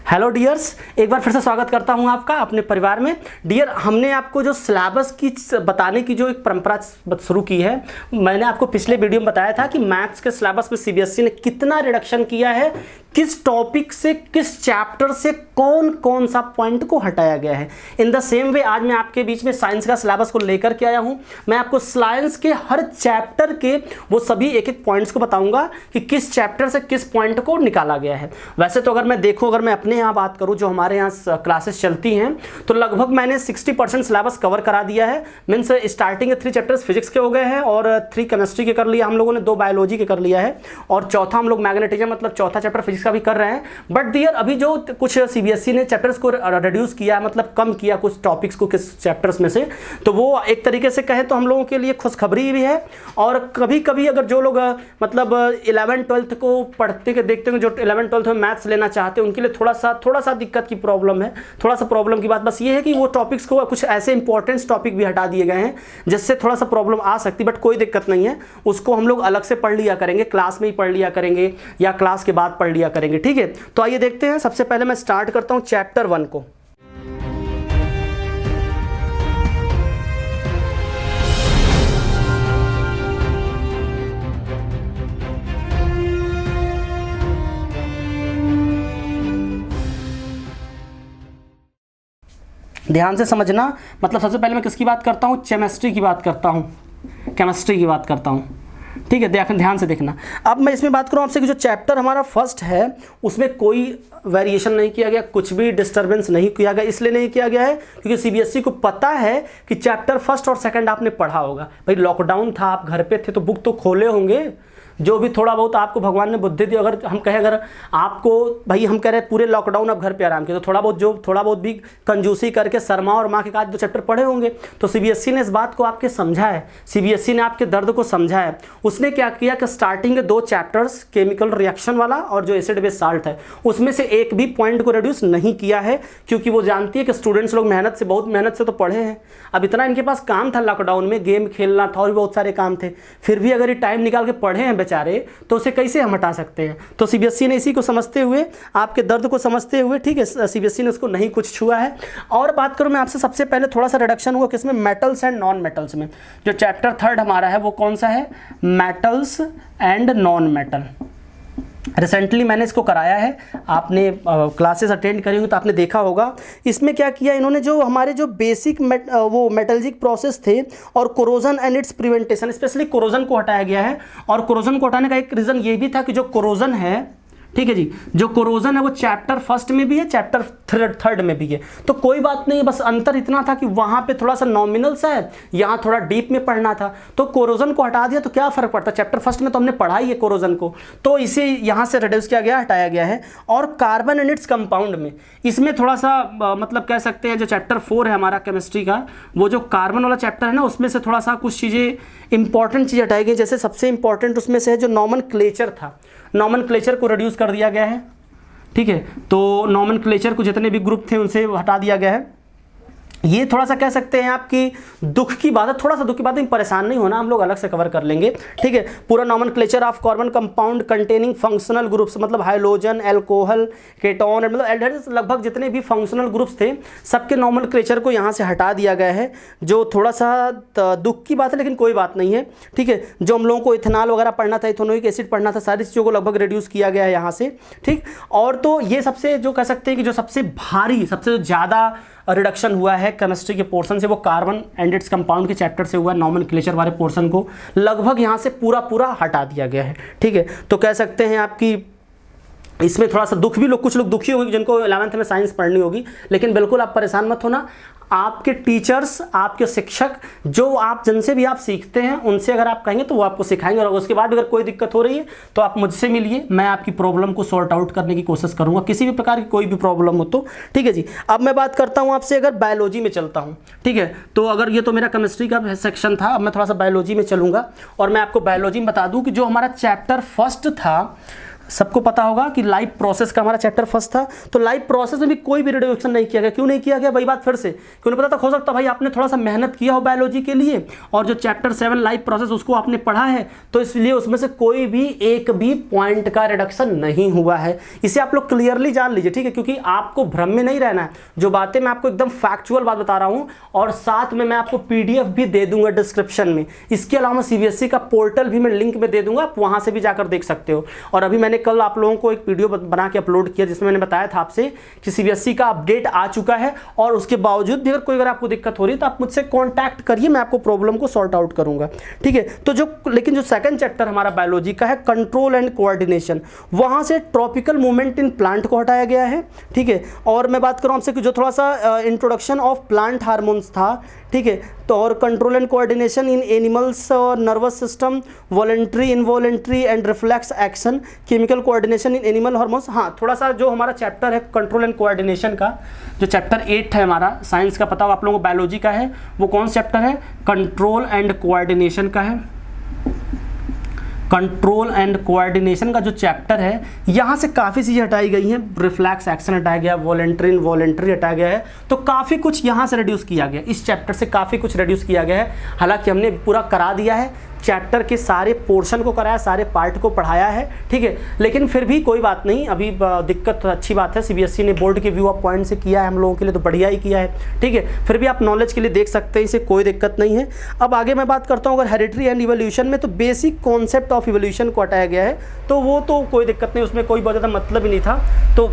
Hello dears, एक बार फिर से स्वागत करता हूं आपका अपने परिवार में। डियर, हमने आपको जो सिलेबस की बताने की जो एक परंपरा शुरू की है, मैंने आपको पिछले वीडियो में बताया था कि मैथ्स के सिलेबस में सीबीएसई ने कितना रिडक्शन किया है, किस टॉपिक से, किस चैप्टर से कौन कौन सा पॉइंट को हटाया गया है। इन द सेम वे आज मैं आपके बीच में साइंस का सिलेबस को लेकर के आया हूं। मैं आपको साइंस के हर चैप्टर के वो सभी एक एक पॉइंट्स को बताऊंगा कि किस चैप्टर से किस पॉइंट को निकाला गया है। वैसे तो अगर मैं देखूं, अगर मैं अपने यहाँ बात करूं, जो हमारे यहाँ क्लासेस चलती हैं, तो लगभग मैंने 60% सिलेबस कवर करा दिया है। मीन्स स्टार्टिंग के 3 चैप्टर्स फिजिक्स के हो गए हैं और 3 केमिस्ट्री के कर लिया हम लोगों ने, 2 बायोलॉजी के कर लिया है और चौथा हम लोग मैग्नेटिज्म मतलब चौथा चैप्टर फिजिक्स का भी कर रहे हैं। बट डियर, अभी जो कुछ सीबीएसई ने चैप्टर्स को रिड्यूस किया, मतलब कम किया कुछ टॉपिक्स को किस चैप्टर्स में से, तो वो एक तरीके से कहें तो हम लोगों के लिए खुशखबरी भी है। और कभी कभी अगर जो लोग मतलब 11th-12th को पढ़ते के देखते हैं, जो 11th-12th में मैथ्स लेना चाहते हैं, उनके लिए थोड़ा सा दिक्कत की प्रॉब्लम है। थोड़ा सा प्रॉब्लम की बात बस ये है कि वो टॉपिक्स को कुछ ऐसे इंपॉर्टेंट टॉपिक भी हटा दिए गए हैं जिससे थोड़ा सा प्रॉब्लम आ सकती है। बट कोई दिक्कत नहीं है, उसको हम लोग अलग से पढ़ लिया करेंगे, क्लास में ही पढ़ लिया करेंगे या क्लास के बाद पढ़ लिया करेंगे। ठीक है, तो आइए देखते हैं। सबसे पहले मैं स्टार्ट करता हूं चैप्टर 1 को। ध्यान से समझना, मतलब सबसे पहले मैं किसकी बात करता हूँ? केमिस्ट्री की बात करता हूँ, केमिस्ट्री की बात करता हूँ। ठीक है, ध्यान से देखना। अब मैं इसमें बात करूँ आपसे कि जो चैप्टर हमारा फर्स्ट है उसमें कोई वेरिएशन नहीं किया गया, कुछ भी डिस्टर्बेंस नहीं किया गया। इसलिए नहीं किया गया है क्योंकि सीबीएसई को पता है कि चैप्टर फर्स्ट और सेकंड आपने पढ़ा होगा। भाई लॉकडाउन था, आप घर पे थे तो बुक तो खोले होंगे, जो भी थोड़ा बहुत आपको भगवान ने बुद्धि दी। अगर हम कहें, अगर आपको भाई हम कह रहे हैं पूरे लॉकडाउन आप घर पे आराम किया, तो थोड़ा बहुत भी कंजूसी करके शर्मा और माँ के काज 2 चैप्टर पढ़े होंगे। तो सीबीएसई ने इस बात को आपके समझा है, सीबीएसई ने आपके दर्द को समझा है। उसने क्या किया कि स्टार्टिंग के 2 चैप्टर्स, केमिकल रिएक्शन वाला और जो एसिड बेस साल्ट है, उसमें से एक भी पॉइंट को रिड्यूस नहीं किया है, क्योंकि वो जानती है कि स्टूडेंट्स लोग बहुत मेहनत से तो पढ़े हैं। अब इतना इनके पास काम था लॉकडाउन में, गेम खेलना था और भी बहुत सारे काम थे, फिर भी अगर ये टाइम निकाल के पढ़े हैं बेचारे, तो उसे कैसे हम हटा सकते हैं। तो सीबीएसई ने इसी को समझते हुए, आपके दर्द को समझते हुए, ठीक है, सीबीएसई ने उसको नहीं कुछ छुआ है। और बात करूं मैं आपसे, सबसे पहले थोड़ा सा रिडक्शन हुआ किसमें? मेटल्स एंड नॉन मेटल्स में। जो चैप्टर 3 हमारा है वो कौन सा है? Metals and non metal. Recently मैंने इसको कराया है, आपने क्लासेस अटेंड करी होंगी तो आपने देखा होगा। इसमें क्या किया इन्होंने, जो हमारे जो बेसिक वो मेटलर्जिक प्रोसेस थे और corrosion and it's prevention, specially corrosion को हटाया गया है। और कोरोजन को हटाने का एक रीज़न ये भी था कि जो कोरोजन है, ठीक है जी, जो कोरोजन है वो चैप्टर फर्स्ट में भी है, चैप्टर 3 में भी है। तो कोई बात नहीं, बस अंतर इतना था कि वहाँ पे थोड़ा सा नॉमिनल सा है, यहाँ थोड़ा डीप में पढ़ना था। तो कोरोजन को हटा दिया तो क्या फ़र्क पड़ता? चैप्टर फर्स्ट में तो हमने पढ़ा ही है कोरोजन को, तो इसे यहाँ से रिड्यूस किया गया, हटाया गया है। और कार्बन एंड इट्स कंपाउंड में, इसमें थोड़ा सा मतलब कह सकते हैं जो चैप्टर 4 है हमारा केमिस्ट्री का, वो जो कार्बन वाला चैप्टर है ना, उसमें से थोड़ा सा कुछ चीज़ें इंपॉर्टेंट चीज़ हटाई गई। जैसे सबसे इंपॉर्टेंट उसमें से है जो नॉमेनक्लेचर था, नॉमेनक्लेचर को रिड्यूस कर दिया गया है। ठीक है, तो नॉमेनक्लेचर को जितने भी ग्रुप थे उनसे हटा दिया गया है। ये थोड़ा सा कह सकते हैं आपकी दुख की बात है, थोड़ा सा दुख की बात है, परेशान नहीं होना, हम लोग अलग से कवर कर लेंगे। ठीक है, पूरा nomenclature of carbon compound containing functional groups, मतलब हाइड्रोजन, अल्कोहल, केटोन, मतलब एल्डिहाइड्स, लगभग जितने भी फंक्शनल ग्रुप्स थे सबके नॉमेनक्लेचर को यहाँ से हटा दिया गया है, जो थोड़ा सा दुख की बात है, लेकिन कोई बात नहीं है। ठीक है, जो हम लोगों को इथेनॉल वगैरह पढ़ना था, इथेनोइक एसिड पढ़ना था, सारी चीज़ों को लगभग रिड्यूस किया गया है यहाँ से। ठीक, और तो ये सबसे जो कह सकते हैं कि जो सबसे भारी, सबसे ज़्यादा रिडक्शन हुआ है केमिस्ट्री के पोर्शन से, वो कार्बन एंड इट्स कंपाउंड के चैप्टर से हुआ है। नॉमेनक्लेचर वाले पोर्शन को लगभग यहाँ से पूरा हटा दिया गया है। ठीक है, तो कह सकते हैं आपकी इसमें थोड़ा सा दुख भी, कुछ लोग दुखी होंगे जिनको 11th में साइंस पढ़नी होगी, लेकिन बिल्कुल आप परेशान मत होना। आपके टीचर्स, आपके शिक्षक, जो आप जिनसे भी आप सीखते हैं, उनसे अगर आप कहेंगे तो वो आपको सिखाएंगे। और उसके बाद अगर कोई दिक्कत हो रही है तो आप मुझसे मिलिए, मैं आपकी प्रॉब्लम को सॉर्ट आउट करने की कोशिश करूंगा, किसी भी प्रकार की कोई भी प्रॉब्लम हो तो। ठीक है जी, अब मैं बात करता हूं आपसे, अगर बायोलॉजी में चलता हूं। ठीक है, तो अगर ये तो मेरा केमिस्ट्री का सेक्शन था, अब मैं थोड़ा सा बायोलॉजी में चलूंगा और मैं आपको बायोलॉजी में बता दूं कि जो हमारा चैप्टर फर्स्ट था सबको पता होगा कि लाइफ प्रोसेस का हमारा चैप्टर फर्स्ट था, तो लाइफ प्रोसेस में भी कोई भी रेडिएशन नहीं किया गया। क्यों नहीं किया गया? वही बात फिर से, क्यों नहीं पता था, हो सकता भाई आपने थोड़ा सा मेहनत किया हो बायोलॉजी के लिए और जो चैप्टर 7 लाइफ प्रोसेस उसको आपने पढ़ा है, तो इसलिए उसमें से कोई भी एक भी पॉइंट का रिडक्शन नहीं हुआ है। इसे आप लोग क्लियरली जान लीजिए, ठीक है, क्योंकि आपको भ्रम में नहीं रहना है। जो बातें मैं आपको एकदम फैक्चुअल बात बता रहा हूँ, और साथ में मैं आपको PDF भी दे दूंगा डिस्क्रिप्शन में। इसके अलावा CBSE का पोर्टल भी मैं लिंक में दे दूंगा, आप वहां से भी जाकर देख सकते हो। और अभी मैंने कल आप लोगों को एक वीडियो बना के अपलोड किया जिसमें मैंने बताया था आपसे कि CBSE का अपडेट आ चुका है, और उसके बावजूद भी अगर आपको दिक्कत हो रही है तो आप मुझसे कॉन्टैक्ट करिए, मैं आपको प्रॉब्लम को सॉर्ट आउट करूंगा, ठीक है। तो लेकिन जो सेकंड चैप्टर हमारा बायोलॉजी का है, कंट्रोल एंड कोऑर्डिनेशन, वहां से ट्रॉपिकल मूवमेंट इन प्लांट को हटाया गया है, ठीक है। और मैं बात करूं आपसे कि जो थोड़ा सा इंट्रोडक्शन ऑफ प्लांट हार्मोन्स था, ठीक है, तो और control and coordination in animals और nervous system, voluntary, involuntary and reflex action, chemical coordination in animal hormones. हाँ, थोड़ा सा जो हमारा चैप्टर है कंट्रोल एंड कोऑर्डिनेशन का, जो चैप्टर 8 है हमारा साइंस का, पता होगा आप लोगों को, बायोलॉजी का है, वो कौन सा चैप्टर है? कंट्रोल एंड कोऑर्डिनेशन का है। कंट्रोल एंड कोऑर्डिनेशन का जो चैप्टर है, यहाँ से काफ़ी चीज़ें हटाई गई हैं। रिफ्लेक्स एक्शन हटाया गया, वॉलेंट्री इनवॉलेंट्री हटाया गया है, तो काफ़ी कुछ यहाँ से रिड्यूस किया गया, इस चैप्टर से काफ़ी कुछ रिड्यूस किया गया है। हालांकि हमने पूरा करा दिया है, चैप्टर के सारे पोर्शन को कराया, सारे पार्ट को पढ़ाया है, ठीक है, लेकिन फिर भी कोई बात नहीं, अभी दिक्कत तो अच्छी बात है, CBSE ने बोर्ड के व्यू ऑफ पॉइंट से किया है हम लोगों के लिए, तो बढ़िया ही किया है, ठीक है। फिर भी आप नॉलेज के लिए देख सकते हैं, इसे कोई दिक्कत नहीं है। अब आगे मैं बात करता हूँ अगर हेरिडिटी एंड इवोल्यूशन में, तो बेसिक कॉन्सेप्ट ऑफ इवोल्यूशन को हटाया गया है, तो वो तो कोई दिक्कत नहीं, उसमें कोई बहुत ज़्यादा मतलब ही नहीं था। तो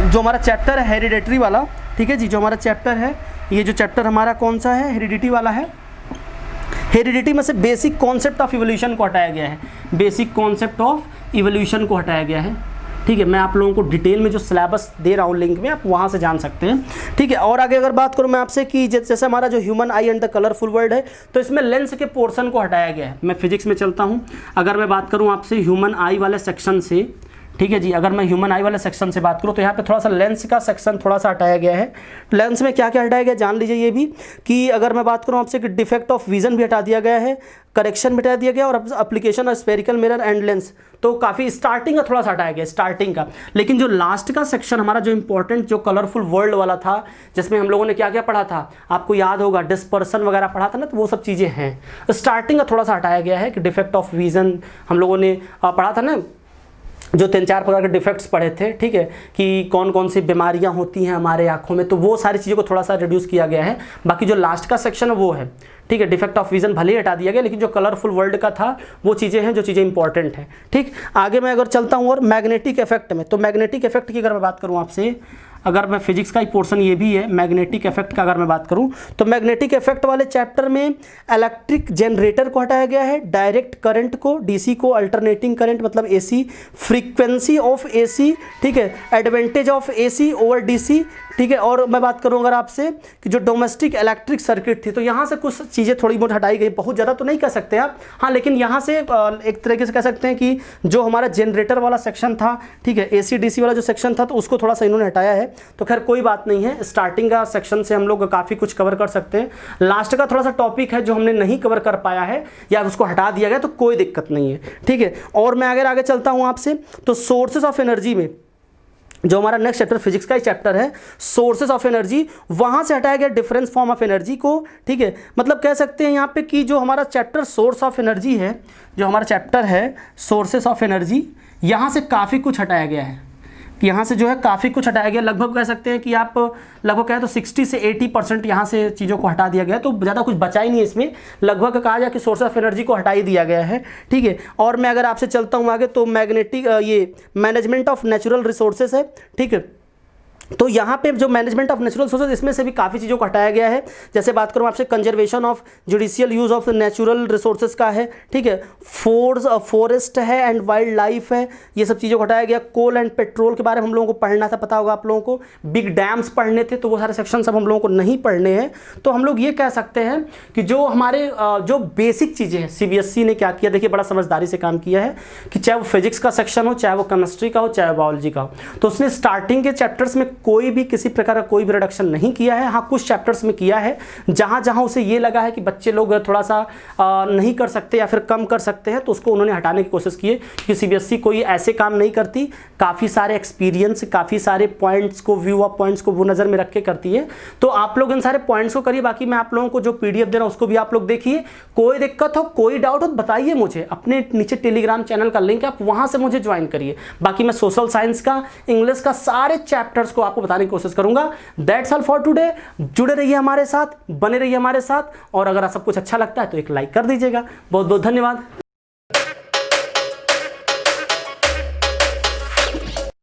जो हमारा चैप्टर है हेरिडिटरी वाला, ठीक है जी, जो हमारा चैप्टर है, ये जो चैप्टर हमारा कौन सा है, हेरिडिटी वाला है, हेरिडिटी में से बेसिक कॉन्सेप्ट ऑफ इवोल्यूशन को हटाया गया है, बेसिक कॉन्सेप्ट ऑफ इवोल्यूशन को हटाया गया है, ठीक है। मैं आप लोगों को डिटेल में जो सिलेबस दे रहा हूँ लिंक में, आप वहाँ से जान सकते हैं, ठीक है। और आगे अगर बात करूँ मैं आपसे कि जैसे हमारा जो human I and the colourful world है, तो इसमें लेंस के पोर्शन को हटाया गया है। मैं फिजिक्स में चलता हूँ, अगर मैं बात करूँ आपसे ह्यूमन आई वाले सेक्शन से, ठीक है जी, अगर मैं ह्यूमन आई वाले सेक्शन से बात करूँ तो यहाँ पे थोड़ा सा लेंस का सेक्शन थोड़ा सा हटाया गया है। लेंस में क्या क्या हटाया गया जान लीजिए ये भी, कि अगर मैं बात करूँ आपसे कि डिफेक्ट ऑफ विजन भी हटा दिया गया है, करेक्शन भी हटा दिया गया, और application of spherical mirror and lens, तो काफ़ी स्टार्टिंग का थोड़ा सा हटाया गया, स्टार्टिंग का। लेकिन जो लास्ट का सेक्शन हमारा जो इंपॉर्टेंट जो कलरफुल वर्ल्ड वाला था, जिसमें हम लोगों ने क्या क्या पढ़ा था, आपको याद होगा, डिस्पर्सन वगैरह पढ़ा था ना, तो वो सब चीज़ें हैं। स्टार्टिंग का थोड़ा सा हटाया गया है कि डिफेक्ट ऑफ विजन हम लोगों ने पढ़ा था ना, जो 3-4 प्रकार के डिफेक्ट्स पढ़े थे, ठीक है, कि कौन कौन सी बीमारियां होती हैं हमारे आंखों में, तो वो सारी चीज़ों को थोड़ा सा रिड्यूस किया गया है। बाकी जो लास्ट का सेक्शन है वो है, ठीक है, डिफेक्ट ऑफ विजन भले ही हटा दिया गया, लेकिन जो कलरफुल वर्ल्ड का था वो चीज़ें हैं जो चीज़ें इंपॉर्टेंट हैं, ठीक। आगे मैं अगर चलता हूँ और मैग्नेटिक इफेक्ट में, तो मैग्नेटिक इफेक्ट की अगर मैं बात करूँ आपसे, अगर मैं फिजिक्स का ही पोर्शन ये भी है, मैग्नेटिक इफेक्ट का अगर मैं बात करूं, तो मैग्नेटिक इफेक्ट वाले चैप्टर में इलेक्ट्रिक जनरेटर को हटाया गया है, डायरेक्ट करंट को, DC को अल्टरनेटिंग करंट मतलब AC, फ्रीक्वेंसी ऑफ AC, ठीक है, advantage of AC over DC, ठीक है। और मैं बात करूं अगर आपसे कि जो डोमेस्टिक इलेक्ट्रिक सर्किट थी, तो यहाँ से कुछ चीज़ें थोड़ी बहुत हटाई गई, बहुत ज़्यादा तो नहीं कह सकते आप, हाँ, लेकिन यहाँ से एक तरीके से कह सकते हैं कि जो हमारा जनरेटर वाला सेक्शन था, ठीक है, AC DC वाला जो सेक्शन था, तो उसको थोड़ा सा इन्होंने हटाया है। तो खैर कोई बात नहीं है, स्टार्टिंग का सेक्शन से हम लोग काफ़ी कुछ कवर कर सकते हैं। लास्ट का थोड़ा सा टॉपिक है जो हमने नहीं कवर कर पाया है या उसको हटा दिया गया, तो कोई दिक्कत नहीं है, ठीक है। और मैं अगर आगे चलता हूँ आपसे, तो सोर्सेज ऑफ एनर्जी में जो हमारा नेक्स्ट चैप्टर फिजिक्स का ही चैप्टर है, सोर्सेज ऑफ एनर्जी, वहाँ से हटाया गया डिफरेंस फॉर्म ऑफ एनर्जी को, ठीक है। मतलब कह सकते हैं यहाँ पे कि जो हमारा चैप्टर सोर्स ऑफ एनर्जी है, जो हमारा चैप्टर है सोर्सेज ऑफ एनर्जी, यहाँ से काफ़ी कुछ हटाया गया है, यहाँ से जो है काफ़ी कुछ हटाया गया। लगभग कह सकते हैं कि आप लगभग कहें तो 60 से 80% यहाँ से चीज़ों को हटा दिया गया, तो ज़्यादा कुछ बचा ही नहीं है इसमें, लगभग कहा जाए कि सोर्स ऑफ एनर्जी को हटा ही दिया गया है, ठीक है। और मैं अगर आपसे चलता हूँ आगे, तो मैग्नेटिक ये मैनेजमेंट ऑफ नेचुरल रिसोर्सेज है, ठीक है। तो यहाँ पे जो मैनेजमेंट ऑफ नेचुरल रिसोर्सेज, इसमें से भी काफ़ी चीज़ों को हटाया गया है। जैसे बात करूँ आपसे conservation of judicial use of natural resources का है, ठीक है, फॉरेस्ट है एंड वाइल्ड लाइफ है, ये सब चीज़ों को हटाया गया। कोल एंड पेट्रोल के बारे में हम लोगों को पढ़ना था, पता होगा आप लोगों को, बिग डैम्स पढ़ने थे, तो वो सारे सेक्शन सब हम लोगों को नहीं पढ़ने हैं। तो हम लोग ये कह सकते हैं कि जो हमारे जो बेसिक चीज़ें हैं, CBSE ने क्या किया, देखिए बड़ा समझदारी से काम किया है कि चाहे वो फिजिक्स का सेक्शन हो, चाहे वो केमिस्ट्री का हो, चाहे बायोलॉजी का हो, तो उसने स्टार्टिंग के चैप्टर्स में कोई भी किसी प्रकार का कोई भी रिडक्शन नहीं किया है। हाँ, कुछ चैप्टर्स में किया है, जहाँ जहाँ उसे ये लगा है कि बच्चे लोग थोड़ा सा नहीं कर सकते या फिर कम कर सकते हैं, तो उसको उन्होंने हटाने की कोशिश की है। क्योंकि सीबीएसई कोई ऐसे काम नहीं करती, काफ़ी सारे एक्सपीरियंस, काफ़ी सारे पॉइंट्स को, व्यू ऑफ पॉइंट्स को वो नज़र में रख के करती है। तो आप लोग इन सारे पॉइंट्स को करिए। बाकी मैं आप लोगों को जो PDF दे रहा हूँ उसको भी आप लोग देखिए। कोई दिक्कत हो, कोई डाउट हो तो बताइए मुझे। अपने नीचे टेलीग्राम चैनल का लिंक है, आप वहाँ से मुझे ज्वाइन करिए। बाकी मैं सोशल साइंस का, इंग्लिश का सारे चैप्टर्स को आपको बताने की कोशिश करूँगा। That's all for today. जुड़े रहिए हमारे साथ, बने रहिए हमारे साथ, और अगर सब कुछ अच्छा लगता है तो एक लाइक कर दीजिएगा। बहुत बहुत धन्यवाद।